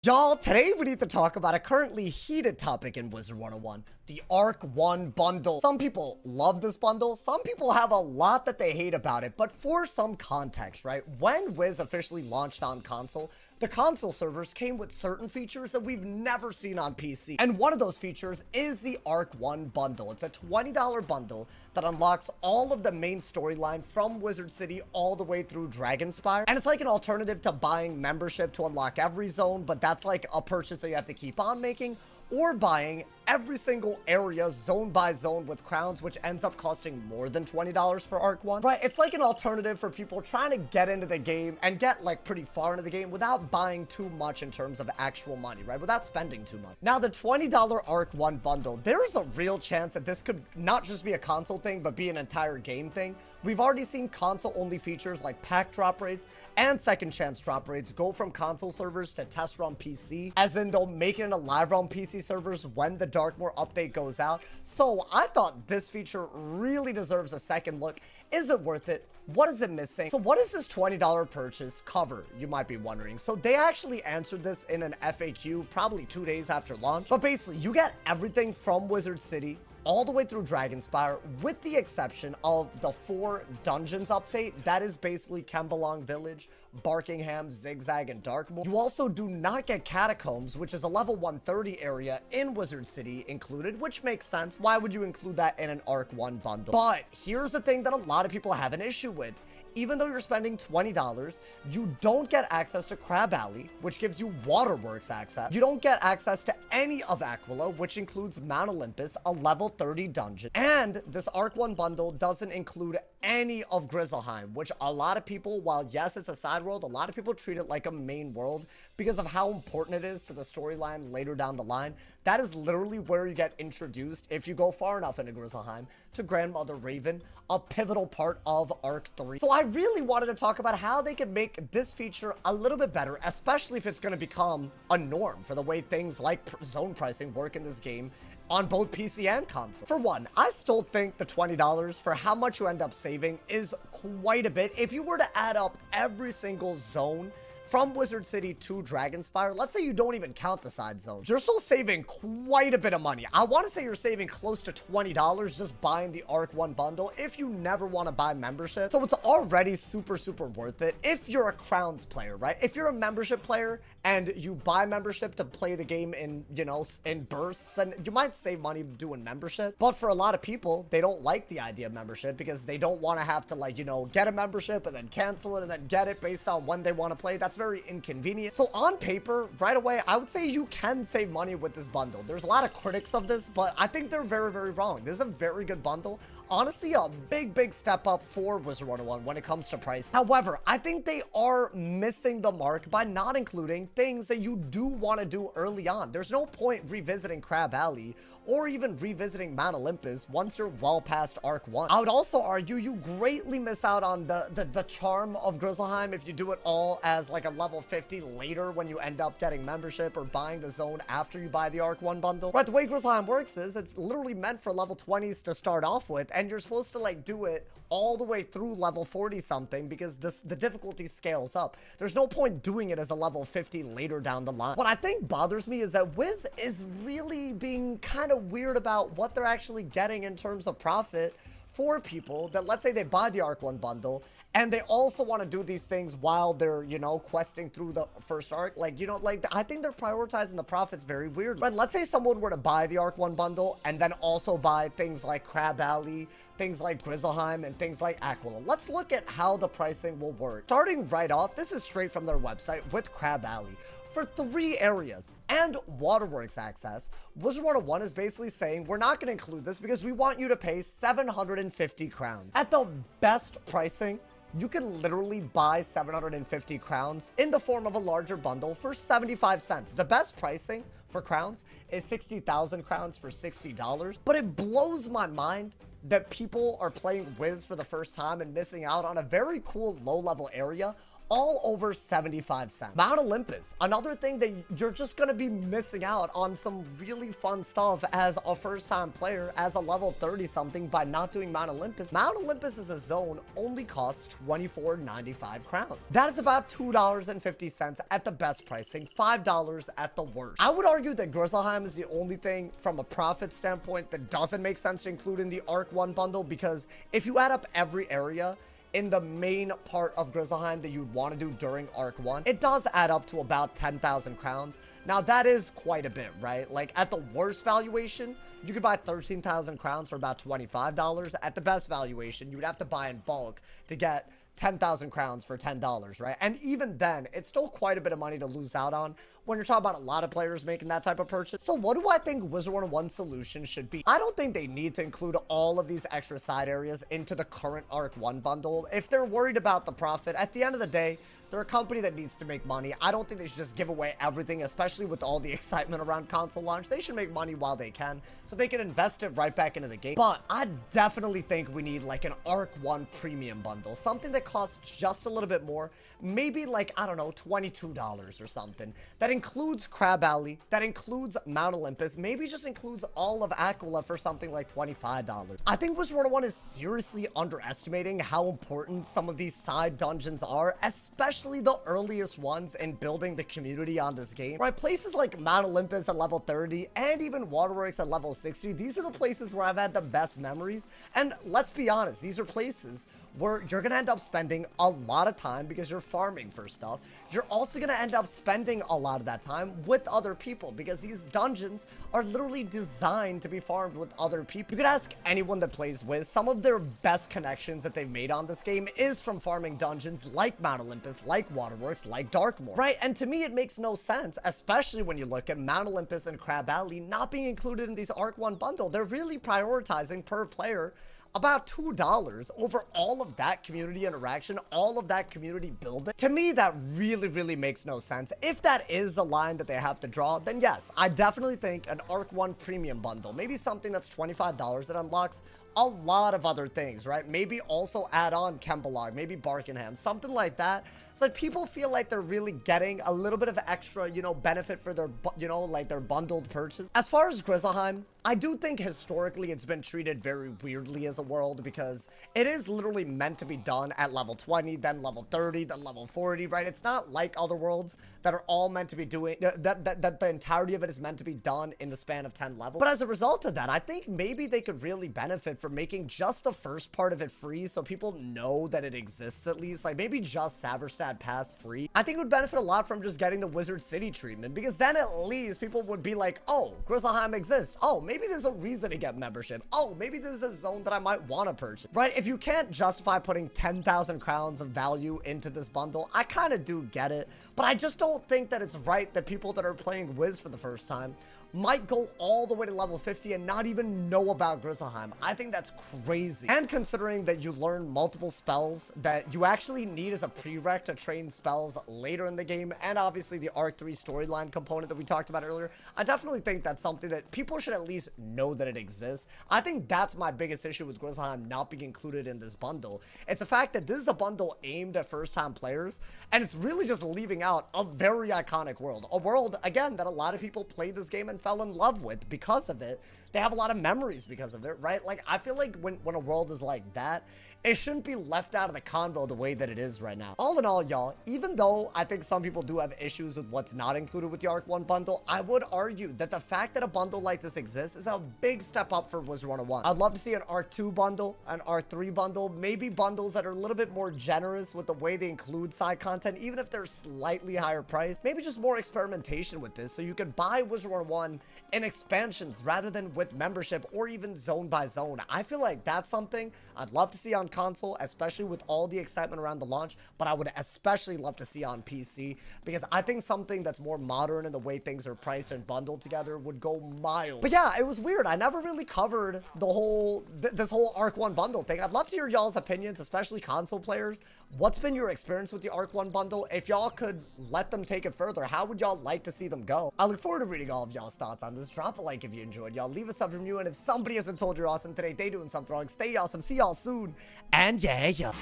Y'all, today we need to talk about a currently heated topic in Wizard 101, the Arc 1 bundle. Some people love this bundle, some people have a lot that they hate about it, but for some context, right? When Wiz officially launched on console, the console servers came with certain features that we've never seen on PC. And one of those features is the Arc 1 bundle. It's a $20 bundle that unlocks all of the main storyline from Wizard City all the way through Dragonspire. And it's like an alternative to buying membership to unlock every zone, but that's like a purchase that you have to keep on making, or buying every single area zone by zone with crowns, which ends up costing more than $20 for Arc 1. Right, it's like an alternative for people trying to get into the game and get like pretty far into the game without buying too much in terms of actual money, right? Without spending too much. Now, the $20 Arc 1 bundle, there's a real chance that this could not just be a console thing, but be an entire game thing. We've already seen console-only features like pack drop rates and second chance drop rates go from console servers to test run PC, as in they'll make it in a live run PC servers when the Darkmoor update goes out. So I thought this feature really deserves a second look. Is it worth it? What is it missing? So what does this $20 purchase cover, you might be wondering? So they actually answered this in an FAQ probably 2 days after launch. But basically, you get everything from Wizard City all the way through Dragonspire, with the exception of the 4 dungeons update. That is basically Kembalong Village, Barkingham, Zigzag, and Darkmoor. You also do not get Catacombs, which is a level 130 area in Wizard City included, which makes sense. Why would you include that in an Arc 1 bundle? But here's the thing that a lot of people have an issue with. Even though you're spending $20, you don't get access to Crab Alley, which gives you Waterworks access. You don't get access to any of Aquila, which includes Mount Olympus, a level 30 dungeon. And this Arc 1 bundle doesn't include any of Grizzleheim, which a lot of people, while yes, it's a side world, a lot of people treat it like a main world because of how important it is to the storyline later down the line. That is literally where you get introduced, if you go far enough into Grizzleheim, to Grandmother Raven, a pivotal part of Arc 3. So I really wanted to talk about how they could make this feature a little bit better, especially if it's going to become a norm for the way things like zone pricing work in this game on both PC and console. For one, I still think the $20 for how much you end up saving is quite a bit. If you were to add up every single zone from Wizard City to Dragonspire, let's say you don't even count the side zones, you're still saving quite a bit of money. I want to say you're saving close to $20 just buying the Arc 1 bundle if you never want to buy membership. So it's already super worth it if you're a Crowns player, right? If you're a membership player and you buy membership to play the game in, you know, in bursts, then you might save money doing membership. But for a lot of people, they don't like the idea of membership because they don't want to have to, like, you know, get a membership and then cancel it and then get it based on when they want to play. That's very inconvenient. So on paper, right away, I would say you can save money with this bundle. There's a lot of critics of this, but I think they're very wrong. This is a very good bundle. Honestly, a big step up for Wizard 101 when it comes to price. However, I think they are missing the mark by not including things that you do want to do early on. There's no point revisiting Crab Alley or even revisiting Mount Olympus once you're well past Arc 1. I would also argue you greatly miss out on the charm of Grizzleheim if you do it all as like a level 50 later when you end up getting membership or buying the zone after you buy the Arc 1 bundle. Right, the way Grizzleheim works is it's literally meant for level 20s to start off with, and you're supposed to like do it all the way through level 40 something because the difficulty scales up. There's no point doing it as a level 50 later down the line. What I think bothers me is that Wiz is really being kind of weird about what they're actually getting in terms of profit for people that, let's say they buy the Arc 1 bundle and they also want to do these things while they're, you know, questing through the first arc. Like, you know, like, I think they're prioritizing the profits very weird. Right? Let's say someone were to buy the Arc 1 bundle and then also buy things like Crab Alley, things like Grizzleheim, and things like Aquila. Let's look at how the pricing will work. Starting right off, this is straight from their website with Crab Alley. For 3 areas and Waterworks access, Wizard 101 is basically saying we're not going to include this because we want you to pay 750 crowns. At the best pricing, you can literally buy 750 crowns in the form of a larger bundle for 75 cents. The best pricing for crowns is 60,000 crowns for $60. But it blows my mind that people are playing Wiz for the first time and missing out on a very cool low-level area all over 75 cents. Mount Olympus, another thing that you're just gonna be missing out on some really fun stuff as a first-time player, as a level 30 something, by not doing Mount Olympus. Mount Olympus as a zone only costs 24.95 crowns. That is about $2.50 at the best pricing, $5 at the worst. I would argue that Grizzleheim is the only thing from a profit standpoint that doesn't make sense to include in the Arc 1 bundle, because if you add up every area in the main part of Grizzleheim that you'd want to do during Arc 1, it does add up to about 10,000 crowns. Now, that is quite a bit, right? Like, at the worst valuation, you could buy 13,000 crowns for about $25. At the best valuation, you would have to buy in bulk to get 10,000 crowns for $10, right? And even then, it's still quite a bit of money to lose out on when you're talking about a lot of players making that type of purchase. So what do I think Wizard101's solution should be? I don't think they need to include all of these extra side areas into the current Arc 1 bundle. If they're worried about the profit, at the end of the day, they're a company that needs to make money. I don't think they should just give away everything, especially with all the excitement around console launch. They should make money while they can, so they can invest it right back into the game. But I definitely think we need like an Arc 1 premium bundle, something that costs just a little bit more, maybe like, I don't know, $22 or something, that includes Crab Alley, that includes Mount Olympus, maybe just includes all of Aquila for something like $25. I think Wizard101 is seriously underestimating how important some of these side dungeons are, especially the earliest ones in building the community on this game, right? Places like Mount Olympus at level 30 and even Waterworks at level 60, these are the places where I've had the best memories. And let's be honest, these are places where you're gonna end up spending a lot of time because you're farming for stuff. You're also gonna end up spending a lot of that time with other people because these dungeons are literally designed to be farmed with other people. You could ask anyone that plays Wiz, some of their best connections that they've made on this game is from farming dungeons like Mount Olympus, like Waterworks, like Darkmoor, right? And to me, it makes no sense, especially when you look at Mount Olympus and Crab Alley not being included in these Arc 1 bundle. They're really prioritizing per player about $2 over all of that community interaction, all of that community building. To me, that really makes no sense. If that is the line that they have to draw, then yes, I definitely think an Arc 1 premium bundle, maybe something that's $25 that unlocks a lot of other things, right? Maybe also add on Kembalog, maybe Barkenham, something like that. So that people feel like they're really getting a little bit of extra, you know, benefit for their, you know, like their bundled purchase. As far as Grizzleheim, I do think historically it's been treated very weirdly as a world because it is literally meant to be done at level 20, then level 30, then level 40, right? It's not like other worlds that are all meant to be doing, that the entirety of it is meant to be done in the span of 10 levels. But as a result of that, I think maybe they could really benefit from making just the first part of it free so people know that it exists at least. Like maybe just Saverstad Pass free. I think it would benefit a lot from just getting the Wizard City treatment because then at least people would be like, oh, Grizzleheim exists. Oh, maybe there's a reason to get membership. Oh, maybe there's a zone that I might want to purchase, right? If you can't justify putting 10,000 crowns of value into this bundle, I kind of do get it, but I just don't think that it's right that people that are playing Wiz for the first time might go all the way to level 50 and not even know about Grizzleheim. I think that's crazy. And considering that you learn multiple spells that you actually need as a prereq to train spells later in the game, and obviously the Arc 3 storyline component that we talked about earlier, I definitely think that's something that people should at least know that it exists. I think that's my biggest issue with Grizzleheim not being included in this bundle. It's the fact that this is a bundle aimed at first-time players, and it's really just leaving out a very iconic world. A world, again, that a lot of people played this game and fell in love with because of it. They have a lot of memories because of it, right? Like, I feel like when a world is like that, it shouldn't be left out of the convo the way that it is right now. All in all, y'all, even though I think some people do have issues with what's not included with the Arc 1 bundle, I would argue that the fact that a bundle like this exists is a big step up for Wizard101. I'd love to see an Arc 2 bundle, an Arc 3 bundle, maybe bundles that are a little bit more generous with the way they include side content, even if they're slightly higher priced. Maybe just more experimentation with this so you can buy Wizard101 in expansions rather than with membership or even zone by zone. I feel like that's something I'd love to see on console, especially with all the excitement around the launch, but I would especially love to see on PC because I think something that's more modern in the way things are priced and bundled together would go mild. But yeah, it was weird. I never really covered the whole this whole Arc 1 bundle thing. I'd love to hear y'all's opinions, especially console players. What's been your experience with the Arc 1 bundle? If y'all could let them take it further, how would y'all like to see them go? I look forward to reading all of y'all's thoughts on this. Drop a like if you enjoyed, y'all. Leave a sub from you, and if somebody hasn't told you're awesome today, they doing something wrong. Stay awesome. See y'all soon. And yeah.